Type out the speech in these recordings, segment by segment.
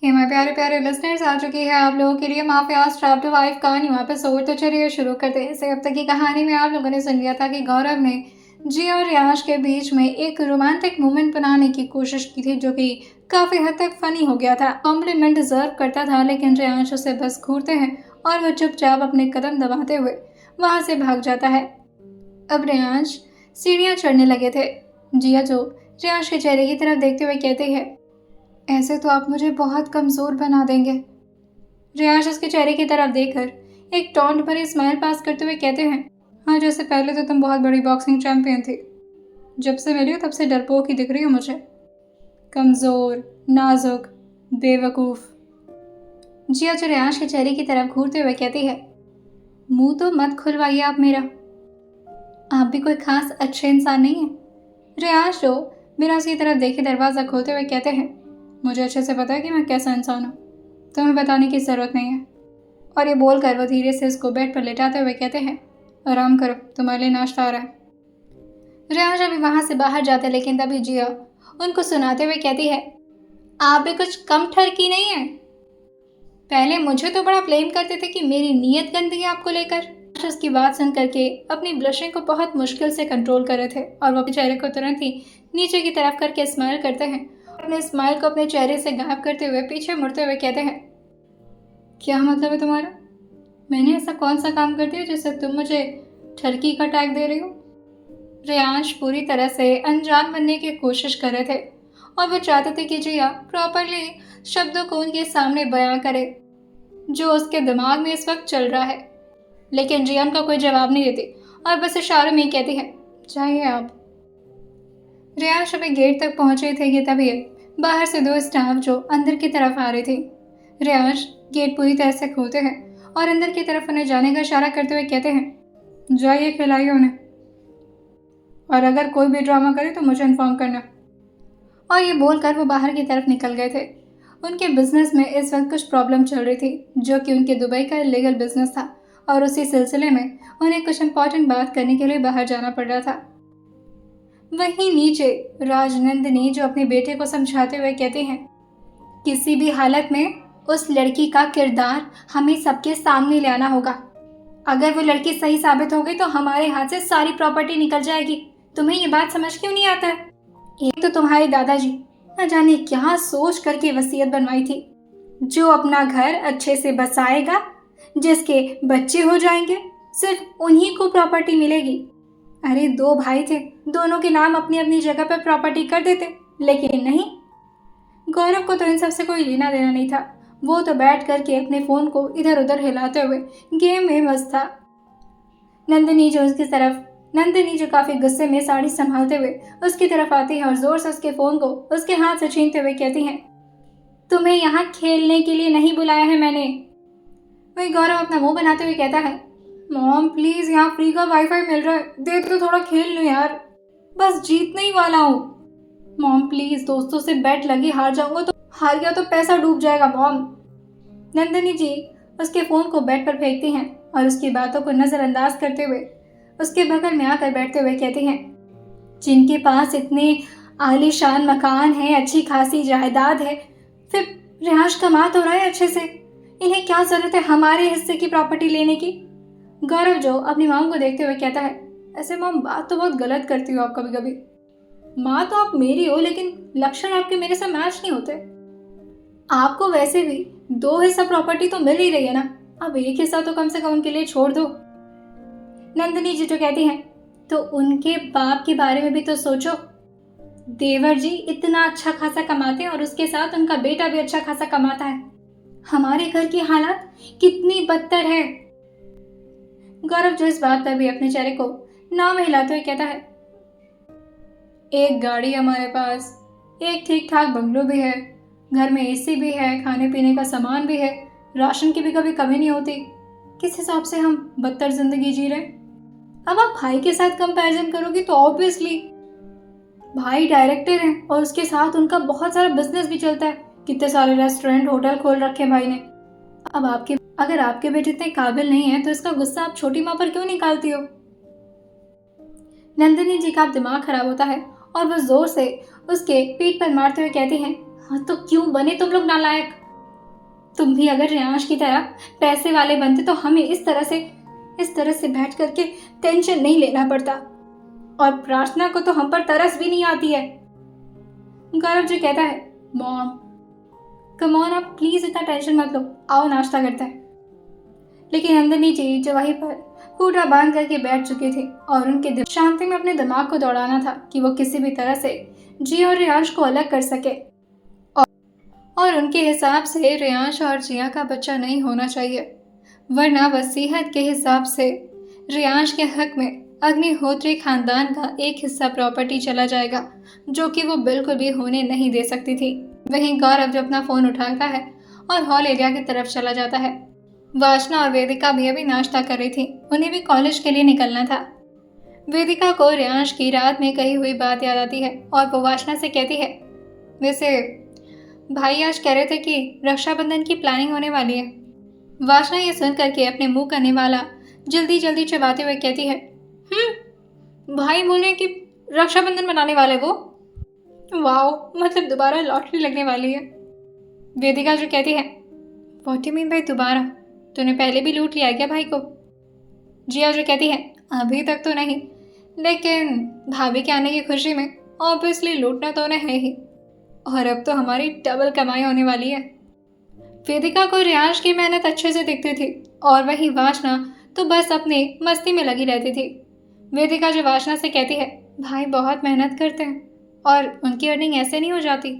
Hey my प्यारे प्यारे listeners, आ चुकी है आप लोगों के लिए माफियाज चैप्टर 5 कहानी एपिसोड। तो चलिए शुरू करते हैं। इसे अब तक की कहानी में आप लोगों ने सुन लिया था कि गौरव ने जी और रियाज के बीच में एक रोमांटिक मोमेंट बनाने की कोशिश की थी, जो कि काफी हद तक फनी हो गया था। कॉम्प्लीमेंट डिजर्व करता था, लेकिन रियाज उसे बस घूरते हैं और वह चुपचाप अपने कदम दबाते हुए वहां से भाग जाता है। अब रियाज सीढ़ियां चढ़ने लगे थे। जिया जो रियाज के चेहरे की तरफ देखते हुए कहती है, ऐसे तो आप मुझे बहुत कमज़ोर बना देंगे। रियाज उसके चेहरे की तरफ देखकर एक टॉन्ट भरी स्माइल पास करते हुए कहते हैं, हाँ, जैसे पहले तो तुम बहुत बड़ी बॉक्सिंग चैंपियन थी, जब से मिली हो तब से डरपोक ही दिख रही हो मुझे। कमज़ोर, नाजुक, बेवकूफ़। जिया जो रियाज के चेहरे की तरफ घूरते हुए कहती है, मुंह तो मत खुलवाइए आप मेरा, आप भी कोई खास अच्छे इंसान नहीं है। रियाज जो बिना उसकी तरफ देखे दरवाज़ा खोलते हुए कहते हैं, मुझे अच्छे से पता है कि मैं कैसा इंसान हूँ, तुम्हें बताने की ज़रूरत नहीं है। और ये बोलकर वो धीरे से उसको बेड पर लेटाते हुए कहते हैं, आराम करो, तुम्हारे लिए नाश्ता आ रहा है। रियाज अभी वहाँ से बाहर जाते, लेकिन तभी जिया उनको सुनाते हुए कहती है, आप भी कुछ कम ठरकी नहीं है। पहले मुझे तो बड़ा ब्लेम करते थे कि मेरी नीयत गंदी है आपको लेकर। उसकी बात सुन करके अपनी ब्लशिंग को बहुत मुश्किल से कंट्रोल कर रहे थे और वो अपने चेहरे को तुरंत ही नीचे की तरफ करके स्माइल करते हैं। अपने स्माइल को अपने चेहरे से गायब करते हुए पीछे मुड़ते हुए कहते हैं, क्या मतलब है तुम्हारा? मैंने ऐसा कौन सा काम कर दिया जिससे तुम मुझे ठरकी का टैग दे रही हो? रियांश पूरी तरह से अनजान बनने की कोशिश कर रहे थे और वो चाहते थे कि जिया प्रॉपरली शब्दों को उनके सामने बयां करे जो उसके दिमाग में इस वक्त चल रहा है, लेकिन जिया उनका कोई जवाब नहीं देती और बस इशारों में ही कहती है, जाइए आप। रियांश अभी गेट तक पहुंचे थे कि तभी बाहर से दो स्टाफ जो अंदर की तरफ आ रही थी। रियांश गेट पूरी तरह से खोलते हैं और अंदर की तरफ उन्हें जाने का इशारा करते हुए कहते हैं, जाइए, खिलाइए उन्हें, और अगर कोई भी ड्रामा करे तो मुझे इन्फॉर्म करना। और ये बोलकर वो बाहर की तरफ निकल गए थे। उनके बिजनेस में इस वक्त कुछ प्रॉब्लम चल रही थी, जो कि उनके दुबई का इलीगल बिजनेस था, और उसी सिलसिले में उन्हें कुछ इंपॉर्टेंट बात करने के लिए बाहर जाना पड़ रहा था। वहीं नीचे राजनंदिनी जो अपने बेटे को समझाते हुए कहती हैं, किसी भी हालत में उस लड़की का किरदार हमें सबके सामने ले आना होगा। अगर वो लड़की सही साबित हो गई तो हमारे हाथ से सारी प्रॉपर्टी निकल जाएगी। तुम्हें ये बात समझ क्यों नहीं आता है? एक तो तुम्हारे दादाजी न जाने क्या सोच करके वसीयत बनवाई थी, जो अपना घर अच्छे से बसाएगा, जिसके बच्चे हो जाएंगे, सिर्फ उन्हीं को प्रॉपर्टी मिलेगी। अरे दो भाई थे, दोनों के नाम अपनी अपनी जगह पर प्रॉपर्टी कर देते, लेकिन नहीं। गौरव को तो इन सबसे कोई लेना देना नहीं था। वो तो बैठ करके अपने फोन को इधर उधर हिलाते हुए गेम में मस्त था। नंदिनी जो काफी गुस्से में साड़ी संभालते हुए उसकी तरफ आती है और जोर से उसके फोन को उसके हाथ से छीनते हुए कहती है, तुम्हें यहाँ खेलने के लिए नहीं बुलाया है मैंने। वही गौरव अपना मुंह बनाते हुए कहता है, मॉम प्लीज, यहाँ फ्री का वाईफाई मिल रहा है, दे तो थोड़ा खेल लो यार, बस जीतने ही वाला हूँ। मॉम प्लीज, दोस्तों से बेट लगी, हार जाऊंगा तो, हार गया तो पैसा डूब जाएगा मॉम। नंदिनी जी उसके फोन को बेड पर फेंकती हैं और उसकी बातों को नजरअंदाज करते हुए उसके बगल में आकर बैठते हुए कहती हैं, जिनके पास इतने आलीशान मकान है, अच्छी खासी जायदाद है, फिर रिहाश कमा तो रहा है अच्छे से, इन्हें क्या जरूरत है हमारे हिस्से की प्रॉपर्टी लेने की। गौरव जो अपनी माँ को देखते हुए कहता है, ऐसे मॉम बात तो बहुत गलत करती हो आप कभी कभी। माँ तो आप मेरी हो, लेकिन लक्षण आपके मेरे से मैच नहीं होते। आपको वैसे भी दो हिस्सा प्रॉपर्टी तो मिल ही रही है ना, अब एक हिस्सा तो कम से कम उनके लिए छोड़ दो। नंदिनी जी जो कहती हैं, तो उनके बाप के बारे में भी तो सोचो। देवर जी इतना अच्छा खासा कमाते हैं और उसके साथ उनका बेटा भी अच्छा खासा कमाता है। हमारे घर की हालत कितनी बदतर है। गौरव जो इस बात पर भी अपने चेहरे को नाम हिलाते हुए कहता है, एक गाड़ी हमारे पास, एक ठीक ठाक बंगलो भी है, घर में एसी भी है, खाने पीने का सामान भी है, राशन की भी कभी कमी नहीं होती। किस हिसाब से हम बदतर जिंदगी जी रहे। अब आप भाई के साथ कंपैरिजन करोगी तो ऑब्वियसली भाई डायरेक्टर हैं और उसके साथ उनका बहुत सारा बिजनेस भी चलता है, कितने सारे रेस्टोरेंट होटल खोल रखे भाई ने। अब अगर आपके बेटे इतने काबिल नहीं है तो इसका गुस्सा आप छोटी माँ पर क्यों निकालती हो। नंदिनी जी का दिमाग खराब होता है और वो जोर से उसके पीठ पर मारते हुए कहती हैं, हाँ तो क्यों बने तुम लोग नालायक, तुम भी अगर रियांश की तरह पैसे वाले बनते तो हमें इस तरह से बैठ करके टेंशन नहीं लेना पड़ता। और प्रार्थना को तो हम पर तरस भी नहीं आती है। गौरव जी कहता है, मॉम कम ऑन, आप प्लीज इतना टेंशन मत लो, आओ नाश्ता करते हैं। लेकिन नंदिनी जी जो वहीं पर कूटा बांध करके बैठ चुके थे और उनके शांति में अपने दिमाग को दौड़ाना था कि वो किसी भी तरह से जिया और रियांश को अलग कर सके। और उनके हिसाब से रियांश और जिया का बच्चा नहीं होना चाहिए, वरना वसीयत के हिसाब से रियांश के हक में अग्निहोत्री खानदान का एक हिस्सा प्रॉपर्टी चला जाएगा, जो कि वो बिल्कुल भी होने नहीं दे सकती थी। वहीं गौरव जो अपना फोन उठाता है और हॉल एरिया की तरफ चला जाता है। वासना और वेदिका भी अभी नाश्ता कर रही थी, उन्हें भी कॉलेज के लिए निकलना था। वेदिका को रियांश की रात में कही हुई बात याद आती है और वो वासना से कहती है, वैसे भाई आज कह रहे थे कि रक्षाबंधन की प्लानिंग होने वाली है। वासना ये सुन करके अपने मुंह का निवाला जल्दी जल्दी चबाते हुए कहती है, भाई बोले कि रक्षाबंधन मनाने वाले वो? वाओ, मतलब दोबारा लॉटरी लगने वाली है। वेदिका जो कहती है, व्हाट यू मीन भाई दोबारा? तूने पहले भी लूट लिया क्या भाई को? जिया जो कहती है, अभी तक तो नहीं, लेकिन भाभी के आने की खुशी में ऑब्वियसली लूटना तो उन्हें है ही, और अब तो हमारी डबल कमाई होने वाली है। वेदिका को रियांश की मेहनत अच्छे से दिखती थी और वही वासना तो बस अपनी मस्ती में लगी रहती थी। वेदिका जो वासना से कहती है, भाई बहुत मेहनत करते हैं और उनकी अर्निंग ऐसे नहीं हो जाती,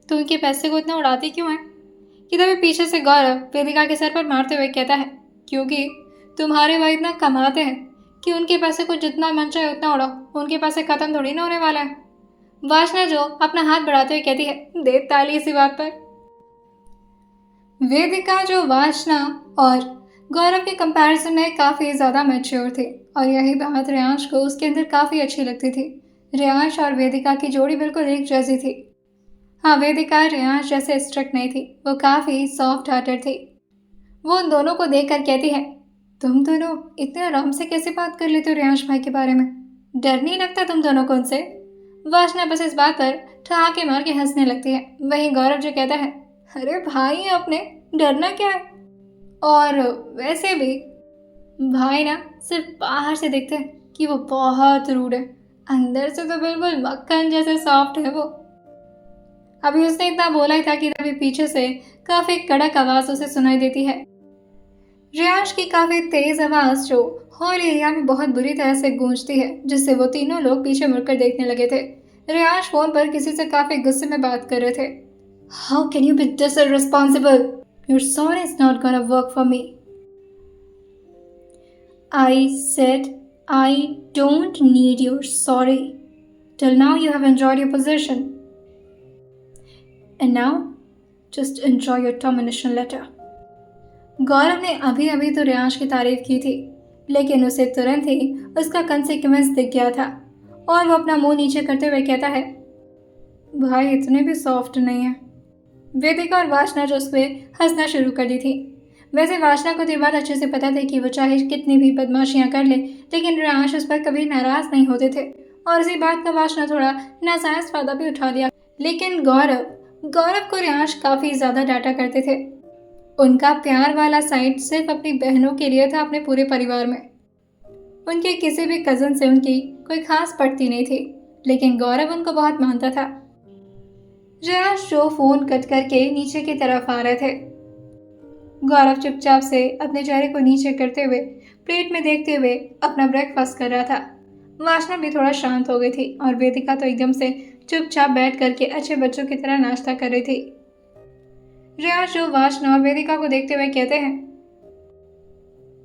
तो उनके पैसे को इतना उड़ाती क्यों है? कि तभी पीछे से गौरव वेदिका के सर पर मारते हुए कहता है, क्योंकि तुम्हारे भाई इतना कमाते हैं कि उनके पैसे को जितना मन चाहे उतना उड़ाओ, उनके पैसे खत्म थोड़ी ना होने वाला है। वासना जो अपना हाथ बढ़ाते हुए कहती है, दे ताली इसी बात पर। वेदिका जो वासना और गौरव के कंपैरिजन में काफ़ी ज़्यादा मैच्योर थी और यही बात रियांश को उसके अंदर काफ़ी अच्छी लगती थी। रियांश और वेदिका की जोड़ी बिल्कुल एक जैसी थी। हाँ, वेदिका रियांश जैसे स्ट्रिक्ट नहीं थी, वो काफ़ी सॉफ्ट हार्टेड थी। वो उन दोनों को देखकर कहती है, तुम दोनों इतने आराम से कैसे बात कर लेते हो रियांश भाई के बारे में? डर नहीं लगता तुम दोनों को उनसे? वासना बस इस बात पर ठहाके मार के हंसने लगती है। वहीं गौरव जो कहता है, अरे भाई अपने डरना क्या है? और वैसे भी भाई ना सिर्फ बाहर से दिखते हैं कि वो बहुत रूड है, अंदर से तो बिल्कुल मक्खन जैसे सॉफ्ट है वो। अभी उसने इतना बोला ही था कि तभी पीछे से काफी कड़क आवाज उसे सुनाई देती है। रियांश की काफी तेज आवाज जो हॉल एरिया में बहुत बुरी तरह से गूंजती है, जिससे वो तीनों लोग पीछे मुड़कर देखने लगे थे। रियांश फोन पर किसी से काफी गुस्से में बात कर रहे थे। How can you be this irresponsible? Your sorry is not gonna work for me. I said I don't need your sorry. Till now you have enjoyed your position. And now just enjoy your termination letter. गौरव ने अभी अभी तो रियांश की तारीफ की थी, लेकिन उसे तुरंत ही उसका कंसिक्वेंस दिख गया था और वो अपना मुंह नीचे करते हुए कहता है, भाई इतने भी सॉफ्ट नहीं है। वेदिका और वासना जो उस पर हंसना शुरू कर दी थी। वैसे वासना को ये बात अच्छे से पता थी कि वो चाहे कितनी भी बदमाशियां कर ले, लेकिन रियांश उस पर कभी नाराज नहीं होते थे और इसी बात का वासना थोड़ा नाजायज फायदा भी उठा लिया। लेकिन गौरव को रियांश काफी ज्यादा डांटा करते थे। उनका प्यार वाला साइड सिर्फ अपनी बहनों के लिए था, अपने पूरे परिवार में उनके किसी भी कजन से उनकी कोई खास पड़ती नहीं थी, लेकिन गौरव उनको बहुत मानता था। रियांश जो फोन कट करके नीचे की तरफ आ रहे थे। गौरव चुपचाप से अपने चेहरे को नीचे करते हुए प्लेट में देखते हुए अपना ब्रेकफास्ट कर रहा था। वासना भी थोड़ा शांत हो गई थी और वेदिका तो एकदम से चुपचाप बैठ करके अच्छे बच्चों की तरह नाश्ता कर रही थी। रियांश जो वासना और वेदिका को देखते हुए कहते हैं,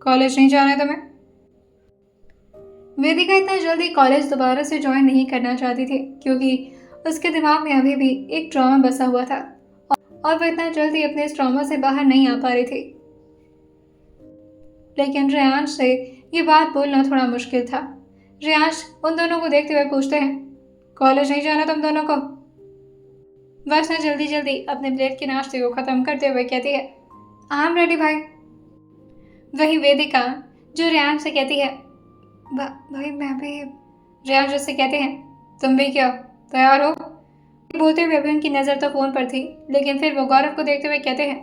कॉलेज नहीं जाना है तुम्हें? वेदिका इतना जल्दी कॉलेज दोबारा से ज्वाइन नहीं करना चाहती थी, क्योंकि उसके दिमाग में अभी भी एक ट्रॉमा बसा हुआ था और वह इतना जल्दी अपने इस ट्रॉमा से बाहर नहीं आ पा रही थी। लेकिन रियांश से ये बात बोलना थोड़ा मुश्किल था। रियांश उन दोनों को देखते हुए पूछते हैं, कॉलेज नहीं जाना तुम दोनों को? वासना जल्दी जल्दी अपने प्लेट के नाश्ते को खत्म करते हुए कहती है, आई एम रेडी भाई। वही वेदिका जो रियांश से कहती है, भाई मैं भी। रियांश उससे कहते हैं, तुम भी क्या तैयार हो? बोलते हुए अभी उनकी नज़र तो फ़ोन पर थी, लेकिन फिर वो गौरव को देखते हुए कहते हैं,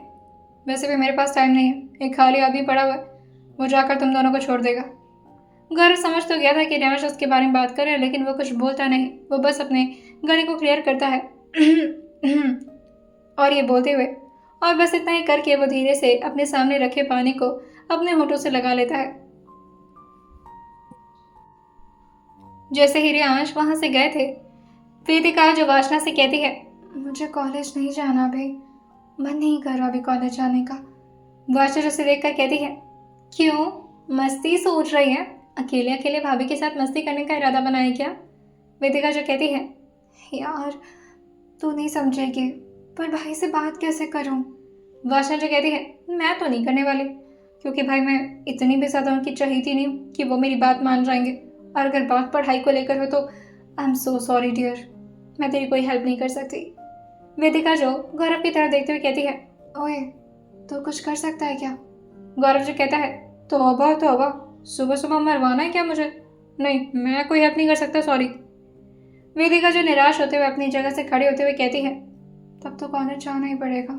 वैसे भी मेरे पास टाइम नहीं है, एक खाली आदमी पड़ा हुआ है, वो जाकर तुम दोनों को छोड़ देगा। गौरव समझ तो गया था कि रियांश उसके बारे में बात कर रहे हैं, लेकिन वो कुछ बोलता नहीं। वो बस अपने गले को क्लियर करता है और ये बोलते हुए और बस इतना ही करके वो धीरे से अपने सामने रखे पानी को अपने होठों से लगा लेता है। जैसे ही रियांश वहां से गए थे, वेदिका जो वासना से कहती है, मुझे कॉलेज नहीं जाना भाई, मन नहीं कर रहा अभी कॉलेज जाने का। वासना उसे देखकर कहती है, क्यों, मस्ती सोच रही है? अकेले अकेले भाभी के साथ मस्ती करने का इरादा बनाए क्या? वेदिका जो कहती है, यार तू नहीं समझेगी, पर भाई से बात कैसे करूं? वासना जो कहती है, मैं तो नहीं करने वाली, क्योंकि भाई मैं इतनी भी ज़्यादा उनकी चाहती नहीं हूँ कि वो मेरी बात मान जाएंगे। और अगर बात पढ़ाई को लेकर हो तो I am so sorry dear, मैं तेरी कोई हेल्प नहीं कर सकती। वेदिका जो गौरव की तरफ देखते हुए कहती है, ओए तो कुछ कर सकता है क्या? गौरव जो कहता है, तौबा तौबा, सुबह सुबह मरवाना है क्या मुझे? नहीं, मैं कोई हेल्प नहीं कर सकता, सॉरी। वेदिका जो निराश होते हुए अपनी जगह से खड़े होते हुए कहती है, तब तो कॉलेज जाना ही पड़ेगा,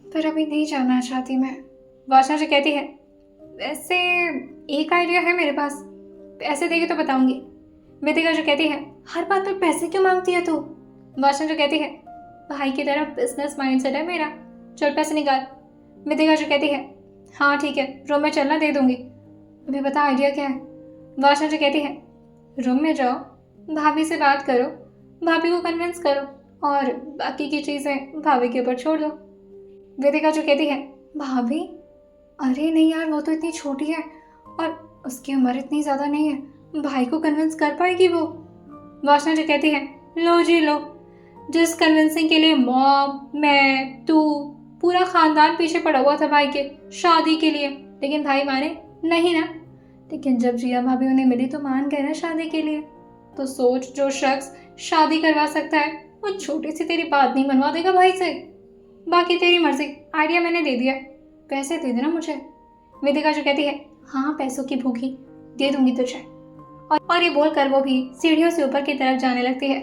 पर अभी नहीं जाना चाहती मैं। वासना जो कहती है, वैसे एक आइडिया है मेरे पास, पैसे देगी तो बताऊंगी। वेदिका जो कहती है, हर बात पर पैसे क्यों मांगती है तू? वासना जो कहती है, भाई की तरफ बिजनेस माइंडसेट है मेरा, चल पैसे निकाल। वेदिका जो कहती है, हाँ ठीक है, रूम में चलना, दे दूंगी। अभी बता आइडिया क्या है? वासना जो कहती है, रूम में जाओ, भाभी से बात करो, भाभी को कन्विंस करो और बाकी की चीज़ें भाभी के ऊपर छोड़ दो। वेदिका जो कहती है, भाभी? अरे नहीं यार, वो तो इतनी छोटी है और उसकी उम्र इतनी ज़्यादा नहीं है, भाई को कन्विंस कर पाएगी वो? वासना जो कहती है, लो जी लो, जिस कन्विंसिंग के लिए मॉम, मैं, तू, पूरा खानदान पीछे पड़ा हुआ था भाई के शादी के लिए, लेकिन भाई माने नहीं ना। लेकिन जब जिया भाभी उन्हें मिली तो मान गए ना शादी के लिए। तो सोच, जो शख्स शादी करवा सकता है वो छोटी सी तेरी बात नहीं मनवा देगा भाई से। बाकी तेरी मर्जी, आइडिया मैंने दे दिया, पैसे दे देना मुझे। वेदिका जो कहती है, हाँ पैसों की भूखी, दे दूंगी तुझे। और ये बोलकर वो भी सीढ़ियों से ऊपर की तरफ जाने लगती है।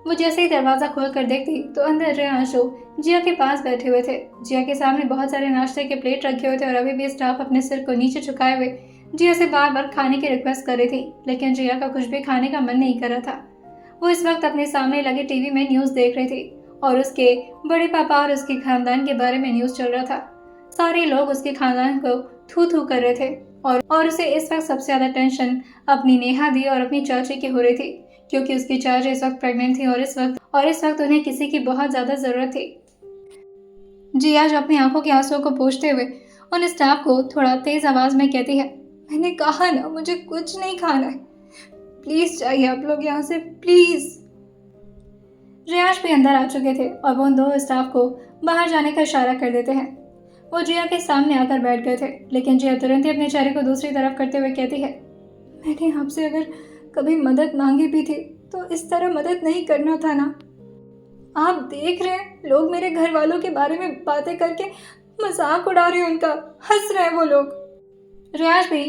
वो जैसे ही दरवाजा खोल कर देखती तो अंदर रियांशु जिया के पास बैठे हुए थे। जिया के सामने बहुत सारे नाश्ते के प्लेट रखे हुए थे और अभी भी स्टाफ अपने सिर को नीचे झुकाए हुए जिया से बार बार खाने की रिक्वेस्ट कर रही थी, लेकिन जिया का कुछ भी खाने का मन नहीं कर रहा था। वो इस वक्त अपने सामने लगे टीवी में न्यूज़ देख रही थी और उसके बड़े पापा और उसके खानदान के बारे में न्यूज़ चल रहा था। सारे लोग उसके खानदान को थू थू कर रहे थे और उसे इस वक्त सबसे ज़्यादा टेंशन अपनी नेहा दी और अपनी चाची की हो रही थी, क्योंकि उसकी चाची इस वक्त प्रेग्नेंट थी और इस वक्त उन्हें किसी की बहुत ज़्यादा ज़रूरत थी। जिया जो अपनी आंखों के आंसुओं को पोंछते हुए उन स्टाफ को थोड़ा तेज़ आवाज़ में कहती है, मैंने कहा ना मुझे कुछ नहीं खाना है, प्लीज़ जाइए आप लोग यहाँ से, प्लीज़। रियाज भी अंदर आ चुके थे और वो उन दो स्टाफ को बाहर जाने का इशारा कर देते हैं। वो जिया के सामने आकर बैठ गए थे, लेकिन जिया तुरंत ही अपने चेहरे को दूसरी तरफ करते हुए कहती है, मैंने आपसे अगर कभी मदद मांगी भी थी तो इस तरह मदद नहीं करना था ना। आप देख रहे हैं लोग मेरे घर वालों के बारे में बातें करके मजाक उड़ा रहे हैं, उनका हंस रहे हैं वो लोग। रियाज भी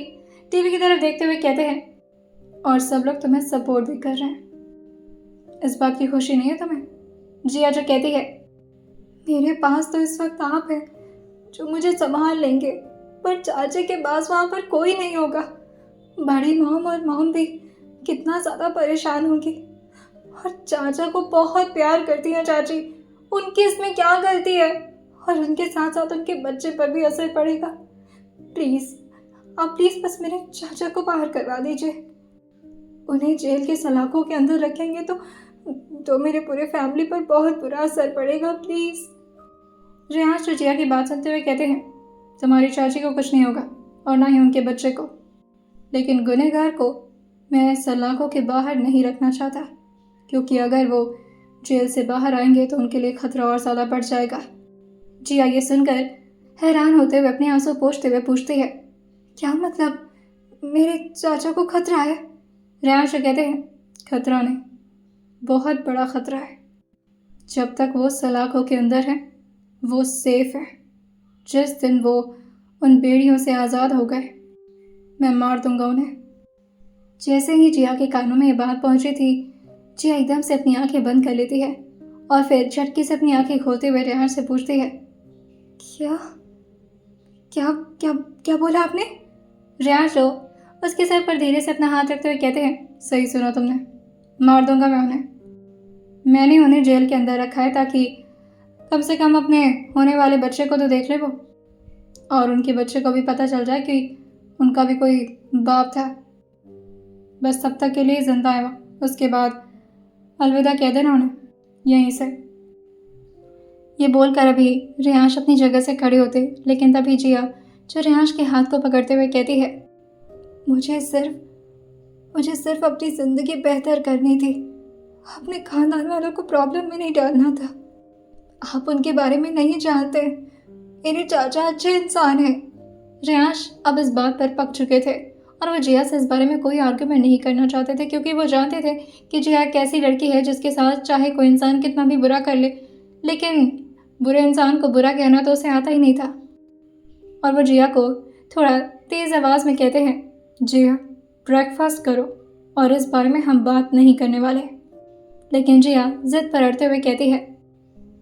टीवी की तरफ देखते हुए कहते हैं, और सब लोग तुम्हें सपोर्ट भी कर रहे हैं, इस बात की खुशी नहीं है तुम्हें? जिया जो कहती है, मेरे पास तो इस वक्त आप हैं जो मुझे संभाल लेंगे, पर चाचे के पास वहाँ पर कोई नहीं होगा। बड़ी मॉम और मॉम भी कितना ज़्यादा परेशान होंगी, और चाचा को बहुत प्यार करती है चाची, उनकी इसमें क्या गलती है? और उनके साथ साथ उनके बच्चे पर भी असर पड़ेगा। प्लीज़ आप प्लीज़ बस मेरे चाचा को बाहर करवा दीजिए, उन्हें जेल के सलाखों के अंदर रखेंगे तो मेरे पूरे फैमिली पर बहुत बुरा असर पड़ेगा, प्लीज़। रियांश जिया की बात सुनते हुए कहते हैं, तुम्हारी चाची को कुछ नहीं होगा और ना ही उनके बच्चे को, लेकिन गुनहगार को मैं सलाखों के बाहर नहीं रखना चाहता, क्योंकि अगर वो जेल से बाहर आएंगे तो उनके लिए खतरा और ज़्यादा बढ़ जाएगा। जिया ये सुनकर हैरान होते हुए अपने आंसू पोंछते हुए पूछती है, क्या मतलब मेरे चाचा को खतरा है? रियांश कहते हैं, खतरा नहीं, बहुत बड़ा खतरा है। जब तक वो सलाखों के अंदर है वो सेफ है, जिस दिन वो उन बेड़ियों से आज़ाद हो गए मैं मार दूंगा उन्हें। जैसे ही जिया के कानों में ये बात पहुंची थी, जिया एकदम से अपनी आंखें बंद कर लेती है और फिर झटके से अपनी आंखें खोलते हुए रियांश से पूछती है, क्या क्या क्या क्या बोला आपने? रियाज लो उसके सर पर धीरे से अपना हाथ रखते हुए कहते हैं, सही सुना तुमने, मार दूंगा मैं उन्हें। मैंने उन्हें जेल के अंदर रखा है ताकि कम से कम अपने होने वाले बच्चे को तो देख ले वो, और उनके बच्चे को भी पता चल जाए कि उनका भी कोई बाप था। बस तब तक के लिए जिंदा है वो, उसके बाद अलविदा कह देना उन्हें यहीं से। ये बोलकर अभी रियांश अपनी जगह से खड़े होते, लेकिन तभी जिया जो रियांश के हाथ को पकड़ते हुए कहती है, मुझे सिर्फ अपनी ज़िंदगी बेहतर करनी थी, अपने खानदान वालों को प्रॉब्लम में नहीं डालना था। आप उनके बारे में नहीं जानते, मेरे चाचा अच्छे इंसान हैं। रियांश अब इस बात पर पक चुके थे और वो जिया से इस बारे में कोई आर्गुमेंट नहीं करना चाहते थे, क्योंकि वो जानते थे कि जिया एक ऐसी लड़की है जिसके साथ चाहे कोई इंसान कितना भी बुरा कर ले, लेकिन बुरे इंसान को बुरा कहना तो उसे आता ही नहीं था। और वो जिया को थोड़ा तेज़ आवाज़ में कहते हैं, जिया ब्रेकफास्ट करो और इस बारे में हम बात नहीं करने वाले। लेकिन जिया जिद पर अड़ते हुए कहती है,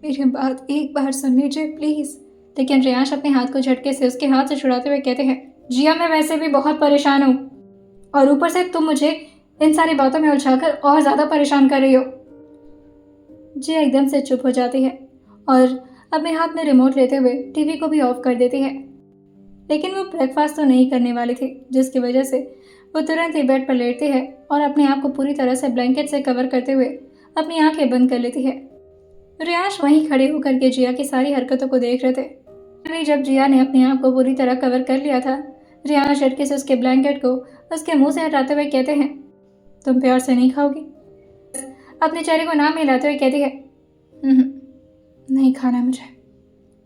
मेरी बात एक बार सुन लीजिए प्लीज़। लेकिन रियांश अपने हाथ को झटके से उसके हाथ से छुड़ाते हुए कहते हैं, जिया मैं वैसे भी बहुत परेशान हूँ और ऊपर से तुम मुझे इन सारी बातों में उलझाकर और ज़्यादा परेशान कर रही हो। जिया एकदम से चुप हो जाती है और अपने हाथ में रिमोट लेते हुए टीवी को भी ऑफ कर देती है। लेकिन वो ब्रेकफास्ट तो नहीं करने वाली थी, जिसकी वजह से वो तुरंत ही बेड पर लेटती है और अपने आप को पूरी तरह से ब्लैंकेट से कवर करते हुए अपनी आंखें बंद कर लेती है। रियांश वहीं खड़े होकर के जिया की सारी हरकतों को देख रहे थे। अभी जब जिया ने अपने आप को पूरी तरह कवर कर लिया था, रियांश झटके से उसके ब्लैंकेट को उसके मुंह से हटाते हुए कहते हैं, तुम प्यार से नहीं खाओगी? अपने चेहरे को नाम मिलाते हुए कहती है, नहीं खाना मुझे।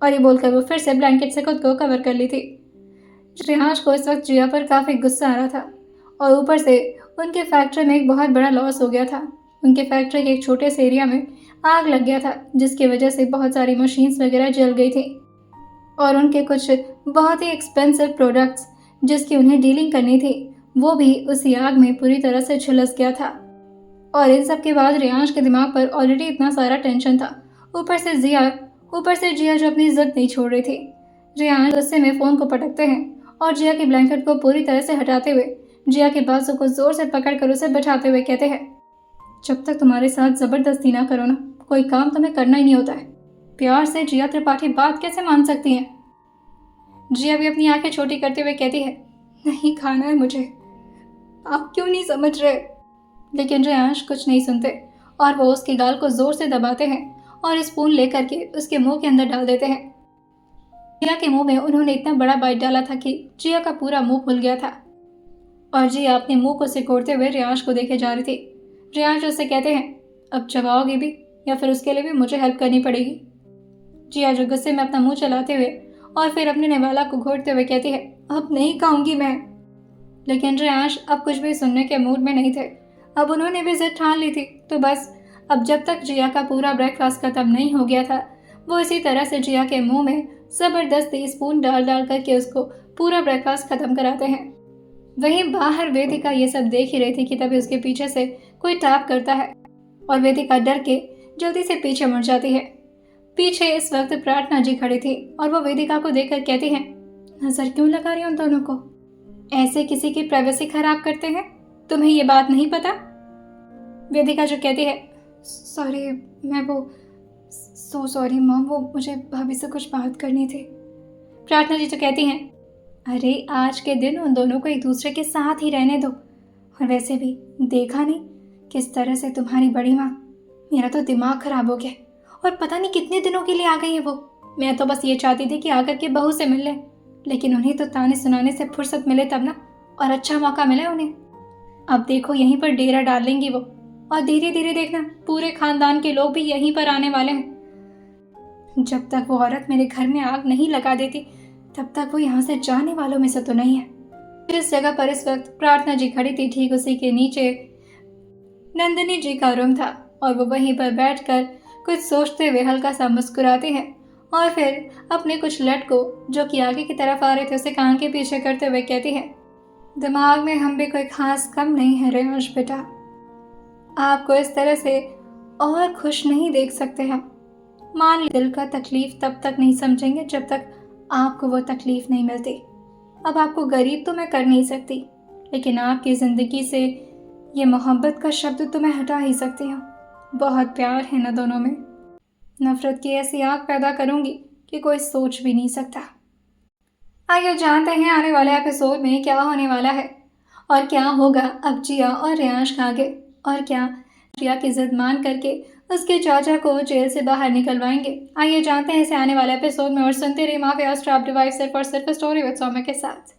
और ये बोलकर वो फिर से ब्लैंकेट से खुद को कवर कर ली थी। रियांश को इस वक्त जिया पर काफ़ी गुस्सा आ रहा था और ऊपर से उनके फैक्ट्री में एक बहुत बड़ा लॉस हो गया था। उनके फैक्ट्री के एक छोटे से एरिया में आग लग गया था, जिसकी वजह से बहुत सारी मशीन्स वगैरह जल गई थी और उनके कुछ बहुत ही एक्सपेंसिव प्रोडक्ट्स जिसकी उन्हें डीलिंग करनी थी वो भी उसी आग में पूरी तरह से झुलस गया था। और इन सब के बाद रियांश के दिमाग पर ऑलरेडी इतना सारा टेंशन था, ऊपर से जिया जो अपनी जिद नहीं छोड़ रही थी। रियांश गुस्से में फ़ोन को पटकते हैं और जिया की ब्लैंकेट को पूरी तरह से हटाते हुए जिया के बाजू को जोर से पकड़कर उसे बैठाते हुए कहते हैं, जब तक तुम्हारे साथ ज़बरदस्ती ना करो ना, कोई काम तुम्हें करना ही नहीं होता है। प्यार से जिया त्रिपाठी बात कैसे मान सकती हैं? जिया भी अपनी आंखें छोटी करते हुए कहती है, नहीं खाना है मुझे, आप क्यों नहीं समझ रहे? लेकिन रियांश कुछ नहीं सुनते और वो उसकी गाल को जोर से दबाते हैं और स्पून लेकर के उसके मुंह के अंदर डाल देते हैं। जिया के मुंह में उन्होंने इतना बड़ा बाइट डाला था कि जिया का पूरा मुंह फूल गया था और जिया अपने मुंह को सिकोड़ते हुए रियांश को देखे जा रही थी। रियांश उससे कहते हैं, अब चबाओगी भी या फिर उसके लिए भी मुझे हेल्प करनी पड़ेगी? जिया जो गुस्से में अपना मुंह चलाते हुए और फिर अपने निवाला को घोटते हुए कहती है, अब नहीं खाऊंगी मैं। लेकिन रियांश अब कुछ भी सुनने के मूड में नहीं थे। अब उन्होंने भी जिद ठान ली थी, तो बस अब जब तक जिया का पूरा ब्रेकफास्ट खत्म नहीं हो गया था, वो इसी तरह से जिया के मुंह में ज़बरदस्ती स्पून डाल डाल करके उसको पूरा ब्रेकफास्ट खत्म कराते हैं। वहीं बाहर वेदिका ये सब देख ही रही थी कि तभी उसके पीछे से कोई टैप करता है और वेदिका डर के जल्दी से पीछे मुड़ जाती है। पीछे इस वक्त प्रार्थना जी खड़ी थी और वो वेदिका को देखकर कहती हैं, नजर क्यों लगा रही हो उन दोनों को? ऐसे किसी की प्राइवेसी खराब करते हैं? तुम्हें ये बात नहीं पता? वेदिका जो कहती है, सॉरी मैं वो सो सॉरी मॉम, वो मुझे भाभी से कुछ बात करनी थी। प्रार्थना जी तो कहती हैं, अरे आज के दिन उन दोनों को एक दूसरे के साथ ही रहने दो। और वैसे भी देखा नहीं किस तरह से तुम्हारी बड़ी माँ, मेरा तो दिमाग खराब हो गया और पता नहीं कितने दिनों के लिए आ गई है वो। मैं तो बस ये चाहती थी कि आकर के बहू से मिल लें, लेकिन उन्हें तो ताने सुनाने से फुर्सत मिले तब ना, और अच्छा मौका मिले उन्हें। अब देखो यहीं पर डेरा डाल लेंगी वो और धीरे धीरे देखना पूरे खानदान के लोग भी यहीं पर आने वाले हैं। जब तक वो औरत मेरे घर में आग नहीं लगा देती तब तक वो यहाँ से जाने वालों में से तो नहीं है। जिस जगह पर इस वक्त प्रार्थना जी खड़ी थी ठीक उसी के नीचे नंदिनी जी का रूम था और वो वहीं पर बैठकर कुछ सोचते हुए हल्का सा मुस्कुराते हैं और फिर अपने कुछ लड़कों जो कि आगे की तरफ आ रहे थे उसे कान के पीछे करते हुए कहती है, दिमाग में हम भी कोई खास कम नहीं है रियांश बेटा, आपको इस तरह से और खुश नहीं देख सकते हम। मान ली दिल का तकलीफ तब तक नहीं समझेंगे जब तक आपको वो तकलीफ नहीं मिलती। अब आपको गरीब तो मैं कर नहीं सकती, लेकिन आपकी ज़िंदगी से ये मोहब्बत का शब्द तो मैं हटा ही सकती हूँ। बहुत प्यार है ना दोनों में, नफ़रत की ऐसी आग पैदा करूँगी कि कोई सोच भी नहीं सकता। आइए जानते हैं आने वाले एपिसोड में क्या होने वाला है और क्या होगा अब जिया और रियांश का आगे, और क्या जिया की जिद मान करके उसके चाचा को जेल से बाहर निकलवाएंगे। आइए जानते हैं इसे आने वाले एपिसोड में और सुनते रहिए माफिया ट्रैप्ड सिर्फ और सिर्फ स्टोरी विद सौम्य के साथ।